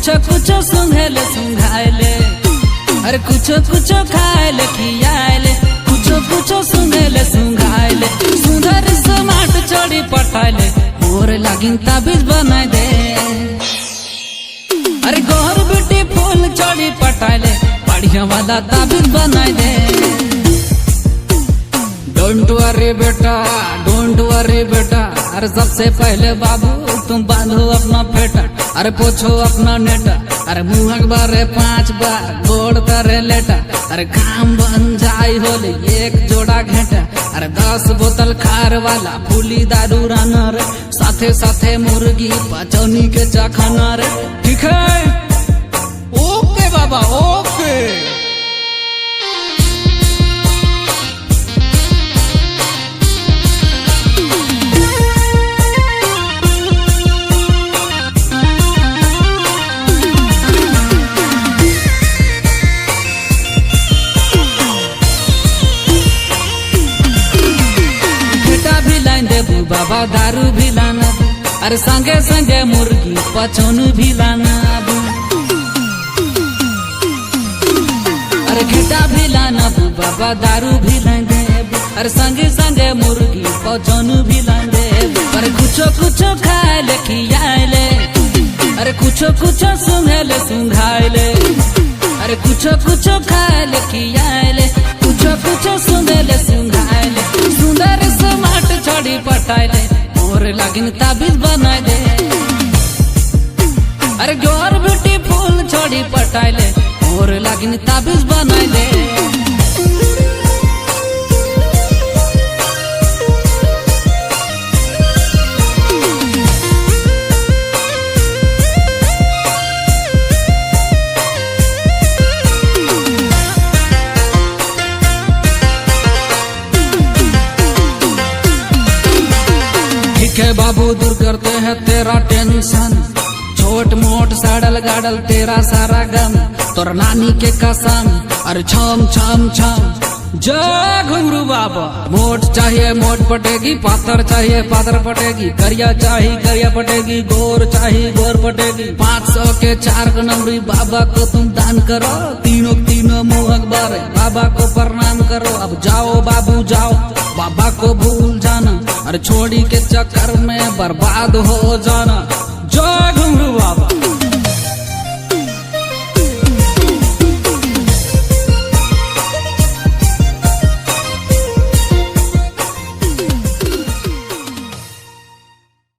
कुछ सुंघेले सुंघाइले, अरे कुछ खाइले खियाइले, कुछ सुंघेले सुंघाइले, सुंदर समाट चढ़ी पटाइले, मोर लागिन ताबीज बनाई दे। अरे गोर बेटी फूल चढ़ी पटाइले, बढ़िया वाला ताबीज बनाई दे। डोंट वरी बेटा, डोंट वरी बेटा, अरे सबसे पहले बाबू तुम बांधो अपना फेटा, अरे पोछो अपना नेटा, अरे मुँह बारे 5 बार गोड़ करे लेटा, अरे काम बन जाई होले एक जोड़ा घेटा, अरे 10 बोतल खार वाला फूली दारू राना रे, साथे साथे मुर्गी पचौनी के चाखाना रे। ठीक है? ओके बाबा ओके। बाबा दारू भी लाना, अरे संगे संगे मुर्गी पचौन भी लाना, अरे घेटा भी लाना बाबा दारू भी लाएंगे, अरे संगे संगे मुर्गी पचौन भी लाएंगे, अरे कुछ खाइले खियाइले, अरे कुछ सुंघेले सुंघाइले, अरे कुछ खाइले खियाइले, कुछ सुंघेले सुंघाइले, सुंदर समाट चढ़ी पटाइले, मोर लागिन ताबीज बनाई दे। अरे गोर बेटी फूल चढ़ी पटाइले, मोर लागिन ताबीज बनाई दे। बाबू दूर करते हैं तेरा टेंशन, छोट मोट सड़ल गाड़ल तेरा सारा गम, तोर नानी के कसम, अरे छम छम छम जय घुंगरू बाबा। मोट चाहिए मोट पटेगी, पाथर चाहिए पाथर पटेगी, करिया चाहिए करिया पटेगी, गोर चाहिए गोर पटेगी। 500 के 4 नंबरी बाबा को तुम दान करो, तीनों मुँह अकबर बाबा को प्रणाम करो। अब जाओ बाबू जाओ, बाबा को भूल जाना, अरे छोड़ी के चक्कर में बर्बाद हो जाना।